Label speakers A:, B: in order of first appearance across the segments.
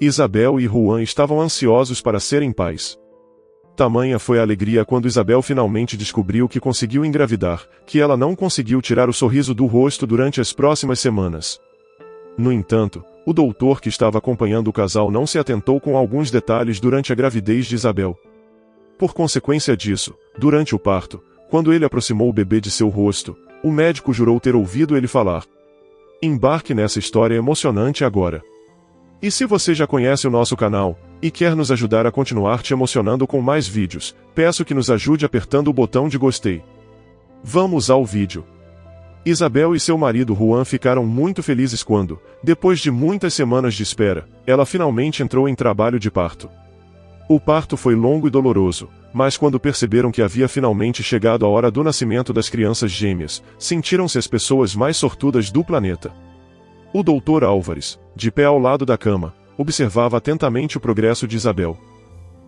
A: Isabel e Juan estavam ansiosos para serem pais. Tamanha foi a alegria quando Isabel finalmente descobriu que conseguiu engravidar, que ela não conseguiu tirar o sorriso do rosto durante as próximas semanas. No entanto, o doutor que estava acompanhando o casal não se atentou com alguns detalhes durante a gravidez de Isabel. Por consequência disso, durante o parto, quando ele aproximou o bebê de seu rosto, o médico jurou ter ouvido ele falar: "Embarque nessa história emocionante agora." E se você já conhece o nosso canal, e quer nos ajudar a continuar te emocionando com mais vídeos, peço que nos ajude apertando o botão de gostei. Vamos ao vídeo. Isabel e seu marido Juan ficaram muito felizes quando, depois de muitas semanas de espera, ela finalmente entrou em trabalho de parto. O parto foi longo e doloroso, mas quando perceberam que havia finalmente chegado a hora do nascimento das crianças gêmeas, sentiram-se as pessoas mais sortudas do planeta. O Dr. Álvares, de pé ao lado da cama, observava atentamente o progresso de Isabel.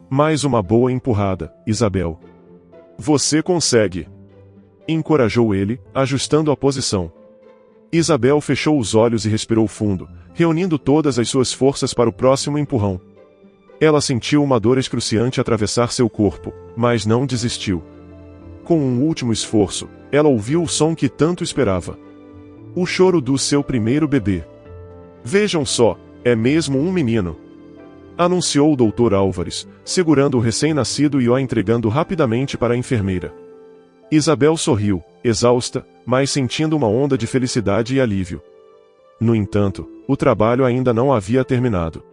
A: "Mais uma boa empurrada, Isabel. Você consegue!" encorajou ele, ajustando a posição. Isabel fechou os olhos e respirou fundo, reunindo todas as suas forças para o próximo empurrão. Ela sentiu uma dor excruciante atravessar seu corpo, mas não desistiu. Com um último esforço, ela ouviu o som que tanto esperava. O choro do seu primeiro bebê. "Vejam só, é mesmo um menino!" anunciou o Dr. Álvares, segurando o recém-nascido e o entregando rapidamente para a enfermeira. Isabel sorriu, exausta, mas sentindo uma onda de felicidade e alívio. No entanto, o trabalho ainda não havia terminado.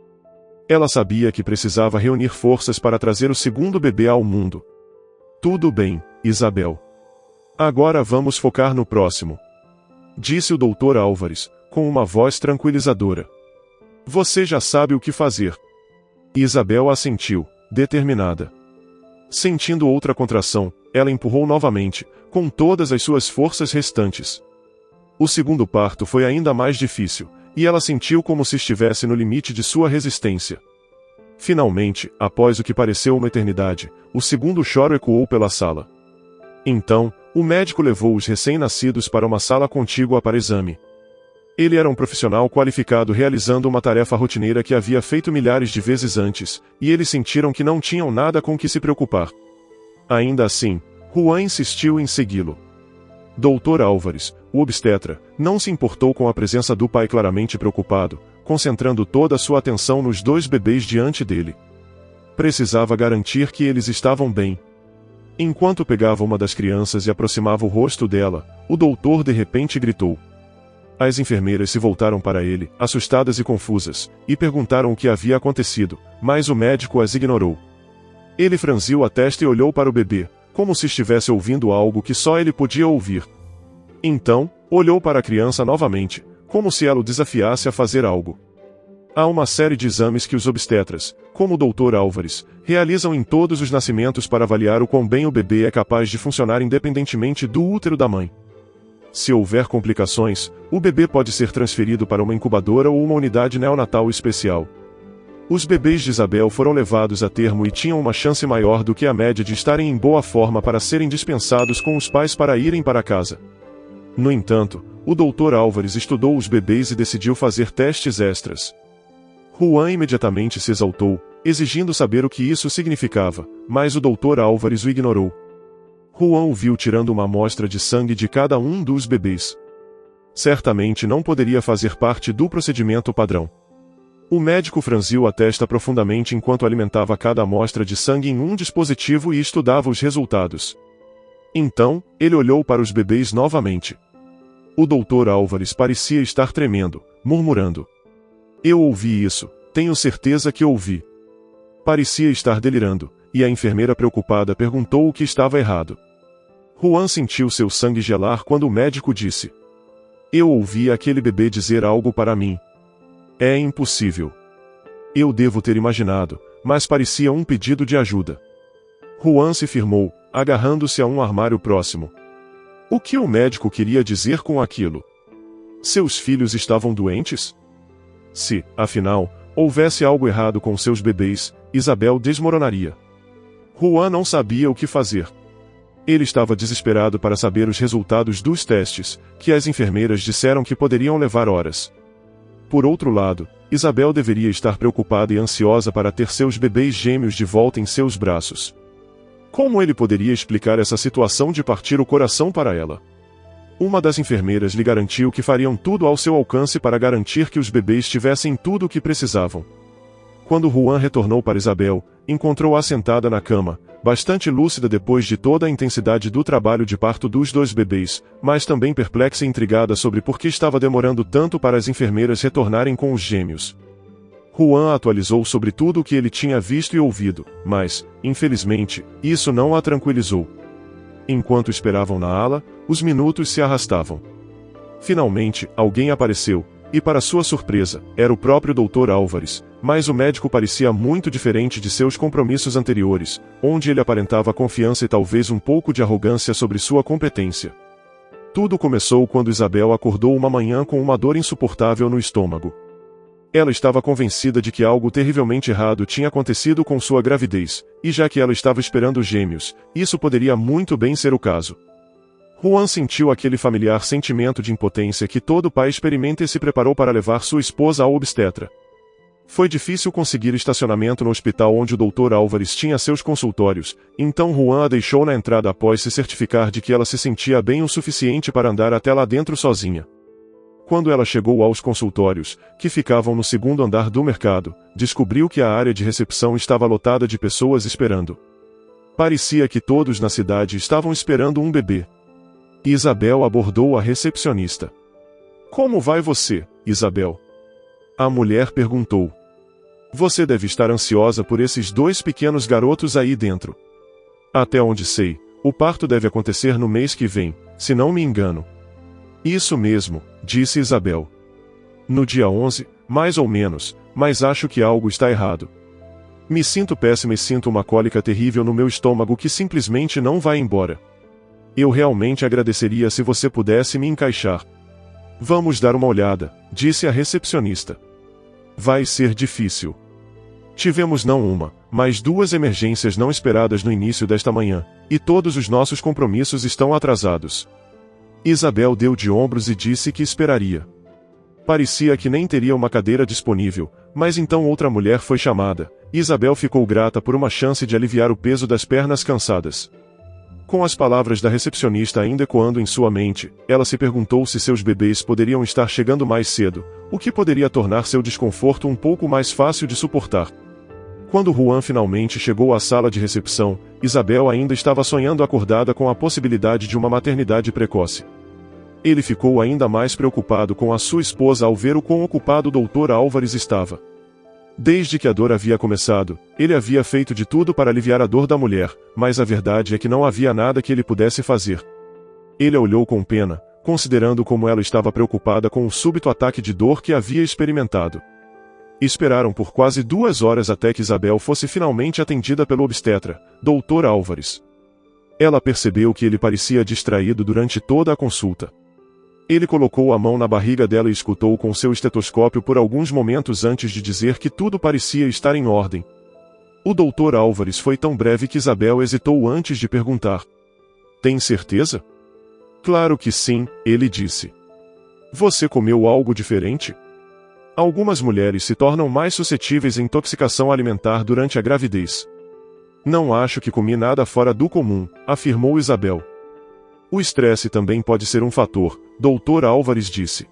A: Ela sabia que precisava reunir forças para trazer o segundo bebê ao mundo. "Tudo bem, Isabel. Agora vamos focar no próximo", disse o Dr. Álvares, com uma voz tranquilizadora. "Você já sabe o que fazer." Isabel assentiu, determinada. Sentindo outra contração, ela empurrou novamente, com todas as suas forças restantes. O segundo parto foi ainda mais difícil, e ela sentiu como se estivesse no limite de sua resistência. Finalmente, após o que pareceu uma eternidade, o segundo choro ecoou pela sala. Então, o médico levou os recém-nascidos para uma sala contígua para exame. Ele era um profissional qualificado realizando uma tarefa rotineira que havia feito milhares de vezes antes, e eles sentiram que não tinham nada com que se preocupar. Ainda assim, Juan insistiu em segui-lo. Dr. Álvares, o obstetra, não se importou com a presença do pai claramente preocupado, concentrando toda a sua atenção nos dois bebês diante dele. Precisava garantir que eles estavam bem. Enquanto pegava uma das crianças e aproximava o rosto dela, o doutor de repente gritou. As enfermeiras se voltaram para ele, assustadas e confusas, e perguntaram o que havia acontecido, mas o médico as ignorou. Ele franziu a testa e olhou para o bebê, como se estivesse ouvindo algo que só ele podia ouvir. Então, olhou para a criança novamente, como se ela o desafiasse a fazer algo. Há uma série de exames que os obstetras, como o Dr. Álvares, realizam em todos os nascimentos para avaliar o quão bem o bebê é capaz de funcionar independentemente do útero da mãe. Se houver complicações, o bebê pode ser transferido para uma incubadora ou uma unidade neonatal especial. Os bebês de Isabel foram levados a termo e tinham uma chance maior do que a média de estarem em boa forma para serem dispensados com os pais para irem para casa. No entanto, o Dr. Álvares estudou os bebês e decidiu fazer testes extras. Juan imediatamente se exaltou, exigindo saber o que isso significava, mas o Dr. Álvares o ignorou. Juan o viu tirando uma amostra de sangue de cada um dos bebês. Certamente não poderia fazer parte do procedimento padrão. O médico franziu a testa profundamente enquanto alimentava cada amostra de sangue em um dispositivo e estudava os resultados. Então, ele olhou para os bebês novamente. O Dr. Álvares parecia estar tremendo, murmurando. "Eu ouvi isso, tenho certeza que ouvi." Parecia estar delirando, e a enfermeira preocupada perguntou o que estava errado. Juan sentiu seu sangue gelar quando o médico disse. "Eu ouvi aquele bebê dizer algo para mim. É impossível. Eu devo ter imaginado, mas parecia um pedido de ajuda." Juan se firmou, agarrando-se a um armário próximo. O que o médico queria dizer com aquilo? Seus filhos estavam doentes? Se, afinal, houvesse algo errado com seus bebês, Isabel desmoronaria. Juan não sabia o que fazer. Ele estava desesperado para saber os resultados dos testes, que as enfermeiras disseram que poderiam levar horas. Por outro lado, Isabel deveria estar preocupada e ansiosa para ter seus bebês gêmeos de volta em seus braços. Como ele poderia explicar essa situação de partir o coração para ela? Uma das enfermeiras lhe garantiu que fariam tudo ao seu alcance para garantir que os bebês tivessem tudo o que precisavam. Quando Juan retornou para Isabel, encontrou-a sentada na cama, bastante lúcida depois de toda a intensidade do trabalho de parto dos 2 bebês, mas também perplexa e intrigada sobre por que estava demorando tanto para as enfermeiras retornarem com os gêmeos. Juan atualizou sobre tudo o que ele tinha visto e ouvido, mas, infelizmente, isso não a tranquilizou. Enquanto esperavam na ala, os minutos se arrastavam. Finalmente, alguém apareceu, e para sua surpresa, era o próprio Dr. Álvares, mas o médico parecia muito diferente de seus compromissos anteriores, onde ele aparentava confiança e talvez um pouco de arrogância sobre sua competência. Tudo começou quando Isabel acordou uma manhã com uma dor insuportável no estômago. Ela estava convencida de que algo terrivelmente errado tinha acontecido com sua gravidez, e já que ela estava esperando gêmeos, isso poderia muito bem ser o caso. Juan sentiu aquele familiar sentimento de impotência que todo pai experimenta e se preparou para levar sua esposa ao obstetra. Foi difícil conseguir estacionamento no hospital onde o Dr. Álvares tinha seus consultórios, então Juan a deixou na entrada após se certificar de que ela se sentia bem o suficiente para andar até lá dentro sozinha. Quando ela chegou aos consultórios, que ficavam no 2º andar do mercado, descobriu que a área de recepção estava lotada de pessoas esperando. Parecia que todos na cidade estavam esperando um bebê. Isabel abordou a recepcionista. "Como vai você, Isabel?" A mulher perguntou. "Você deve estar ansiosa por esses 2 pequenos garotos aí dentro. Até onde sei, o parto deve acontecer no mês que vem, se não me engano." "Isso mesmo", disse Isabel. "No dia 11, mais ou menos, mas acho que algo está errado. Me sinto péssima e sinto uma cólica terrível no meu estômago que simplesmente não vai embora. Eu realmente agradeceria se você pudesse me encaixar." "Vamos dar uma olhada", disse a recepcionista. "Vai ser difícil. Tivemos não uma, mas 2 emergências não esperadas no início desta manhã, e todos os nossos compromissos estão atrasados." Isabel deu de ombros e disse que esperaria. Parecia que nem teria uma cadeira disponível, mas então outra mulher foi chamada, e Isabel ficou grata por uma chance de aliviar o peso das pernas cansadas. Com as palavras da recepcionista ainda ecoando em sua mente, ela se perguntou se seus bebês poderiam estar chegando mais cedo, o que poderia tornar seu desconforto um pouco mais fácil de suportar. Quando Juan finalmente chegou à sala de recepção, Isabel ainda estava sonhando acordada com a possibilidade de uma maternidade precoce. Ele ficou ainda mais preocupado com a sua esposa ao ver o quão ocupado o Dr. Álvares estava. Desde que a dor havia começado, ele havia feito de tudo para aliviar a dor da mulher, mas a verdade é que não havia nada que ele pudesse fazer. Ele a olhou com pena, considerando como ela estava preocupada com o súbito ataque de dor que havia experimentado. Esperaram por quase 2 horas até que Isabel fosse finalmente atendida pelo obstetra, Dr. Álvares. Ela percebeu que ele parecia distraído durante toda a consulta. Ele colocou a mão na barriga dela e escutou com seu estetoscópio por alguns momentos antes de dizer que tudo parecia estar em ordem. O Dr. Álvares foi tão breve que Isabel hesitou antes de perguntar. "Tem certeza?" "Claro que sim", ele disse. "Você comeu algo diferente?" Algumas mulheres se tornam mais suscetíveis à intoxicação alimentar durante a gravidez. "Não acho que comi nada fora do comum", afirmou Isabel. "O estresse também pode ser um fator", Dr. Álvares disse.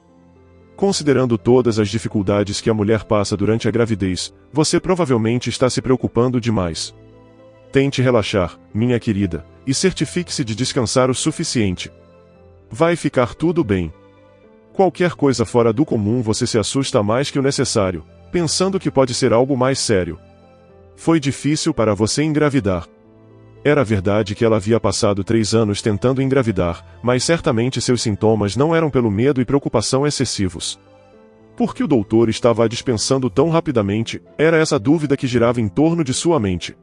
A: "Considerando todas as dificuldades que a mulher passa durante a gravidez, você provavelmente está se preocupando demais. Tente relaxar, minha querida, e certifique-se de descansar o suficiente. Vai ficar tudo bem. Qualquer coisa fora do comum você se assusta mais que o necessário, pensando que pode ser algo mais sério. Foi difícil para você engravidar." Era verdade que ela havia passado 3 anos tentando engravidar, mas certamente seus sintomas não eram pelo medo e preocupação excessivos. Por que o doutor estava a dispensando tão rapidamente? Era essa dúvida que girava em torno de sua mente.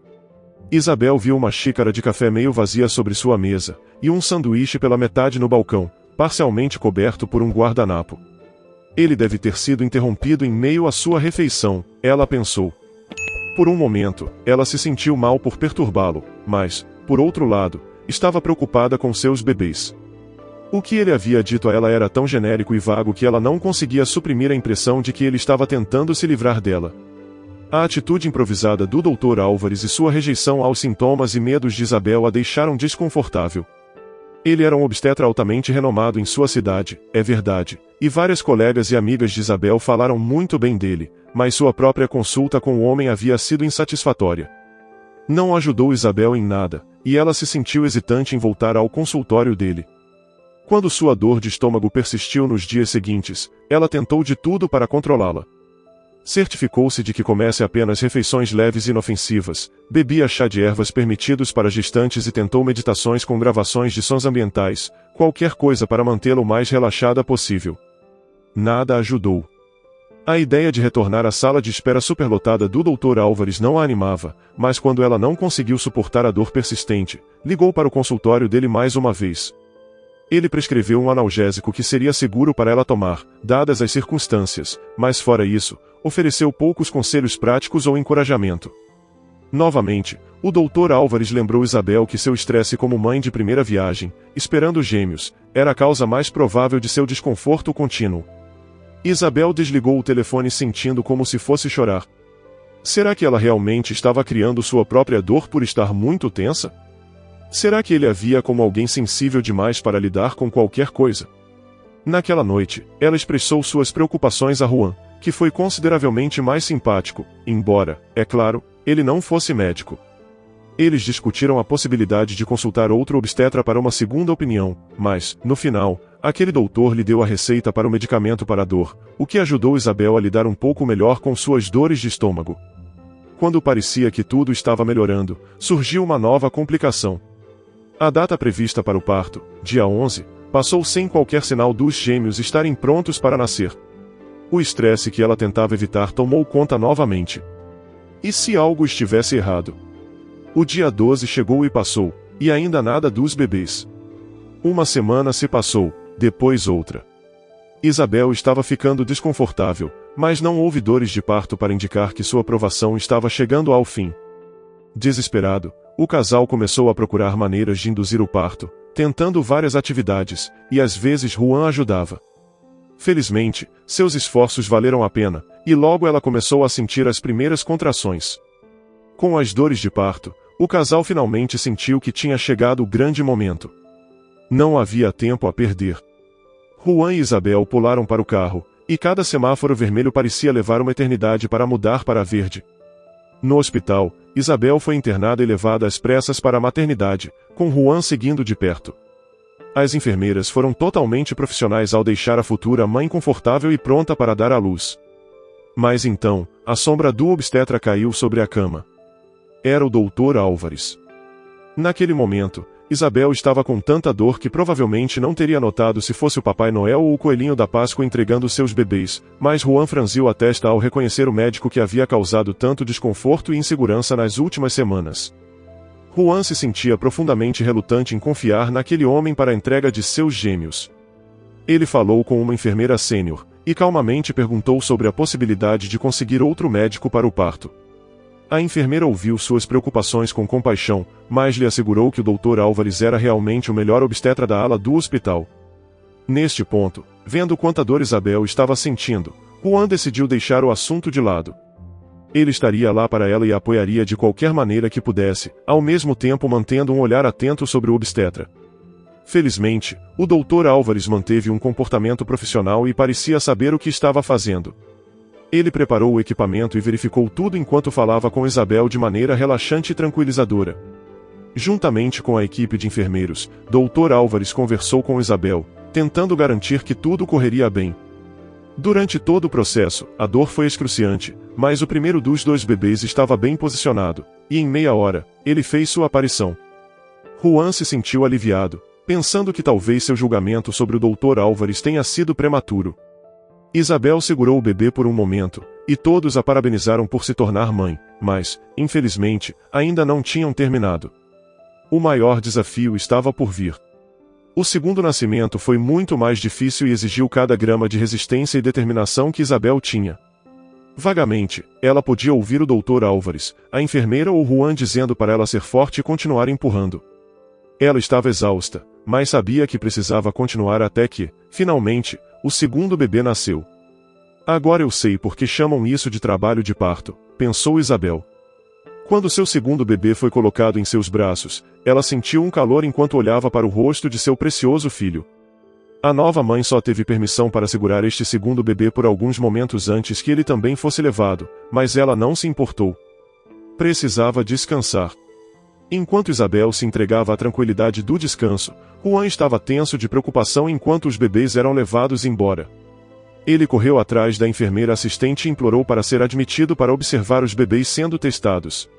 A: Isabel viu uma xícara de café meio vazia sobre sua mesa, e um sanduíche pela metade no balcão, parcialmente coberto por um guardanapo. Ele deve ter sido interrompido em meio à sua refeição, ela pensou. Por um momento, ela se sentiu mal por perturbá-lo, mas, por outro lado, estava preocupada com seus bebês. O que ele havia dito a ela era tão genérico e vago que ela não conseguia suprimir a impressão de que ele estava tentando se livrar dela. A atitude improvisada do Dr. Álvares e sua rejeição aos sintomas e medos de Isabel a deixaram desconfortável. Ele era um obstetra altamente renomado em sua cidade, é verdade, e várias colegas e amigas de Isabel falaram muito bem dele, mas sua própria consulta com o homem havia sido insatisfatória. Não ajudou Isabel em nada, e ela se sentiu hesitante em voltar ao consultório dele. Quando sua dor de estômago persistiu nos dias seguintes, ela tentou de tudo para controlá-la. Certificou-se de que comesse apenas refeições leves e inofensivas, bebia chá de ervas permitidos para gestantes e tentou meditações com gravações de sons ambientais, qualquer coisa para mantê-la o mais relaxada possível. Nada ajudou. A ideia de retornar à sala de espera superlotada do Dr. Álvares não a animava, mas quando ela não conseguiu suportar a dor persistente, ligou para o consultório dele mais uma vez. Ele prescreveu um analgésico que seria seguro para ela tomar, dadas as circunstâncias, mas fora isso, ofereceu poucos conselhos práticos ou encorajamento. Novamente, o Dr. Álvares lembrou Isabel que seu estresse como mãe de primeira viagem, esperando gêmeos, era a causa mais provável de seu desconforto contínuo. Isabel desligou o telefone sentindo como se fosse chorar. Será que ela realmente estava criando sua própria dor por estar muito tensa? Será que ele a via como alguém sensível demais para lidar com qualquer coisa? Naquela noite, ela expressou suas preocupações a Juan, que foi consideravelmente mais simpático, embora, é claro, ele não fosse médico. Eles discutiram a possibilidade de consultar outro obstetra para uma segunda opinião, mas, no final, aquele doutor lhe deu a receita para o medicamento para a dor, o que ajudou Isabel a lidar um pouco melhor com suas dores de estômago. Quando parecia que tudo estava melhorando, surgiu uma nova complicação. A data prevista para o parto, dia 11, passou sem qualquer sinal dos gêmeos estarem prontos para nascer. O estresse que ela tentava evitar tomou conta novamente. E se algo estivesse errado? O dia 12 chegou e passou, e ainda nada dos bebês. Uma semana se passou, depois outra. Isabel estava ficando desconfortável, mas não houve dores de parto para indicar que sua provação estava chegando ao fim. Desesperado, o casal começou a procurar maneiras de induzir o parto, tentando várias atividades, e às vezes Juan ajudava. Felizmente, seus esforços valeram a pena, e logo ela começou a sentir as primeiras contrações. Com as dores de parto, o casal finalmente sentiu que tinha chegado o grande momento. Não havia tempo a perder. Juan e Isabel pularam para o carro, e cada semáforo vermelho parecia levar uma eternidade para mudar para verde. No hospital, Isabel foi internada e levada às pressas para a maternidade, com Juan seguindo de perto. As enfermeiras foram totalmente profissionais ao deixar a futura mãe confortável e pronta para dar à luz. Mas então, a sombra do obstetra caiu sobre a cama. Era o Dr. Álvares. Naquele momento, Isabel estava com tanta dor que provavelmente não teria notado se fosse o Papai Noel ou o Coelhinho da Páscoa entregando seus bebês, mas Juan franziu a testa ao reconhecer o médico que havia causado tanto desconforto e insegurança nas últimas semanas. Juan se sentia profundamente relutante em confiar naquele homem para a entrega de seus gêmeos. Ele falou com uma enfermeira sênior, e calmamente perguntou sobre a possibilidade de conseguir outro médico para o parto. A enfermeira ouviu suas preocupações com compaixão, mas lhe assegurou que o Dr. Álvares era realmente o melhor obstetra da ala do hospital. Neste ponto, vendo quanta dor Isabel estava sentindo, Juan decidiu deixar o assunto de lado. Ele estaria lá para ela e a apoiaria de qualquer maneira que pudesse, ao mesmo tempo mantendo um olhar atento sobre o obstetra. Felizmente, o Dr. Álvares manteve um comportamento profissional e parecia saber o que estava fazendo. Ele preparou o equipamento e verificou tudo enquanto falava com Isabel de maneira relaxante e tranquilizadora. Juntamente com a equipe de enfermeiros, Dr. Álvares conversou com Isabel, tentando garantir que tudo correria bem. Durante todo o processo, a dor foi excruciante, mas o primeiro dos 2 bebês estava bem posicionado, e em meia hora, ele fez sua aparição. Juan se sentiu aliviado, pensando que talvez seu julgamento sobre o Dr. Álvares tenha sido prematuro. Isabel segurou o bebê por um momento, e todos a parabenizaram por se tornar mãe, mas, infelizmente, ainda não tinham terminado. O maior desafio estava por vir. O segundo nascimento foi muito mais difícil e exigiu cada grama de resistência e determinação que Isabel tinha. Vagamente, ela podia ouvir o Dr. Álvares, a enfermeira ou Juan dizendo para ela ser forte e continuar empurrando. Ela estava exausta, mas sabia que precisava continuar até que, finalmente, o segundo bebê nasceu. Agora eu sei por que chamam isso de trabalho de parto, pensou Isabel. Quando seu segundo bebê foi colocado em seus braços, ela sentiu um calor enquanto olhava para o rosto de seu precioso filho. A nova mãe só teve permissão para segurar este segundo bebê por alguns momentos antes que ele também fosse levado, mas ela não se importou. Precisava descansar. Enquanto Isabel se entregava à tranquilidade do descanso, Juan estava tenso de preocupação enquanto os bebês eram levados embora. Ele correu atrás da enfermeira assistente e implorou para ser admitido para observar os bebês sendo testados.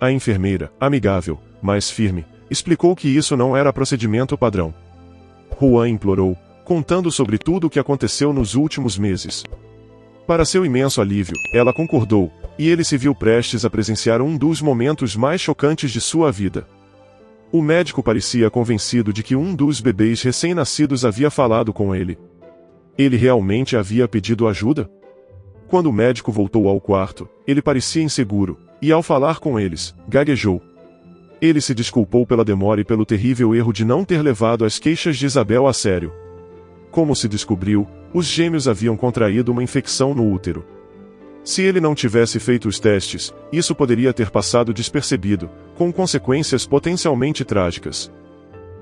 A: A enfermeira, amigável, mas firme, explicou que isso não era procedimento padrão. Juan implorou, contando sobre tudo o que aconteceu nos últimos meses. Para seu imenso alívio, ela concordou, e ele se viu prestes a presenciar um dos momentos mais chocantes de sua vida. O médico parecia convencido de que um dos bebês recém-nascidos havia falado com ele. Ele realmente havia pedido ajuda? Quando o médico voltou ao quarto, ele parecia inseguro, e ao falar com eles, gaguejou. Ele se desculpou pela demora e pelo terrível erro de não ter levado as queixas de Isabel a sério. Como se descobriu, os gêmeos haviam contraído uma infecção no útero. Se ele não tivesse feito os testes, isso poderia ter passado despercebido, com consequências potencialmente trágicas.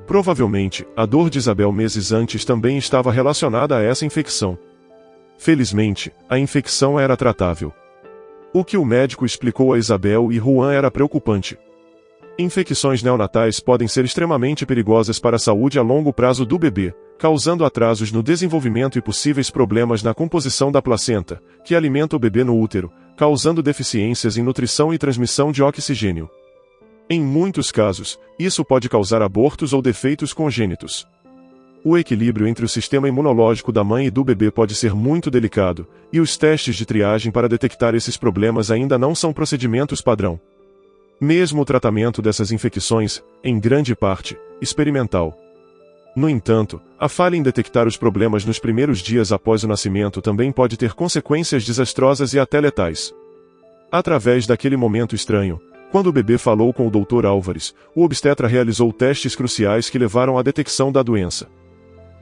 A: Provavelmente, a dor de Isabel meses antes também estava relacionada a essa infecção. Felizmente, a infecção era tratável. O que o médico explicou a Isabel e Juan era preocupante. Infecções neonatais podem ser extremamente perigosas para a saúde a longo prazo do bebê, causando atrasos no desenvolvimento e possíveis problemas na composição da placenta, que alimenta o bebê no útero, causando deficiências em nutrição e transmissão de oxigênio. Em muitos casos, isso pode causar abortos ou defeitos congênitos. O equilíbrio entre o sistema imunológico da mãe e do bebê pode ser muito delicado, e os testes de triagem para detectar esses problemas ainda não são procedimentos padrão. Mesmo o tratamento dessas infecções, em grande parte, experimental. No entanto, a falha em detectar os problemas nos primeiros dias após o nascimento também pode ter consequências desastrosas e até letais. Através daquele momento estranho, quando o bebê falou com o Dr. Álvares, o obstetra realizou testes cruciais que levaram à detecção da doença.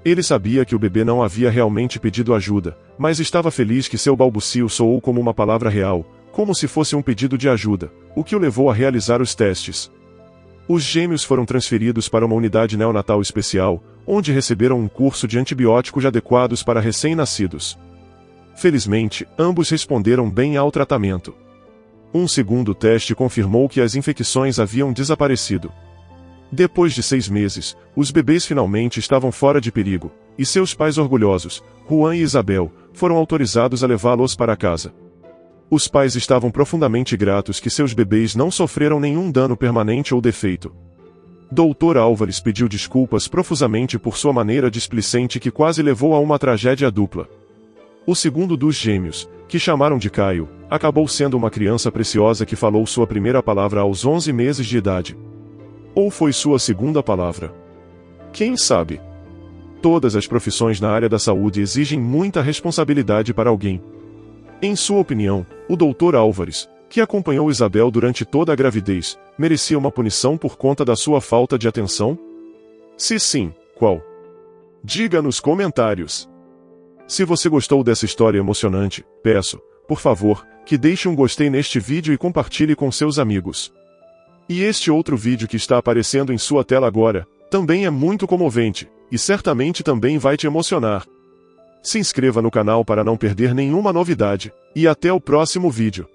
A: Ele sabia que o bebê não havia realmente pedido ajuda, mas estava feliz que seu balbucio soou como uma palavra real, como se fosse um pedido de ajuda, o que o levou a realizar os testes. Os gêmeos foram transferidos para uma unidade neonatal especial, onde receberam um curso de antibióticos adequados para recém-nascidos. Felizmente, ambos responderam bem ao tratamento. Um segundo teste confirmou que as infecções haviam desaparecido. Depois de 6 meses, os bebês finalmente estavam fora de perigo, e seus pais orgulhosos, Juan e Isabel, foram autorizados a levá-los para casa. Os pais estavam profundamente gratos que seus bebês não sofreram nenhum dano permanente ou defeito. Dr. Álvares pediu desculpas profusamente por sua maneira displicente que quase levou a uma tragédia dupla. O segundo dos gêmeos, que chamaram de Caio, acabou sendo uma criança preciosa que falou sua primeira palavra aos 11 meses de idade. Ou foi sua segunda palavra? Quem sabe? Todas as profissões na área da saúde exigem muita responsabilidade para alguém. Em sua opinião, o Dr. Álvares, que acompanhou Isabel durante toda a gravidez, merecia uma punição por conta da sua falta de atenção? Se sim, qual? Diga nos comentários. Se você gostou dessa história emocionante, peço, por favor, que deixe um gostei neste vídeo e compartilhe com seus amigos. E este outro vídeo que está aparecendo em sua tela agora, também é muito comovente, e certamente também vai te emocionar. Se inscreva no canal para não perder nenhuma novidade, e até o próximo vídeo.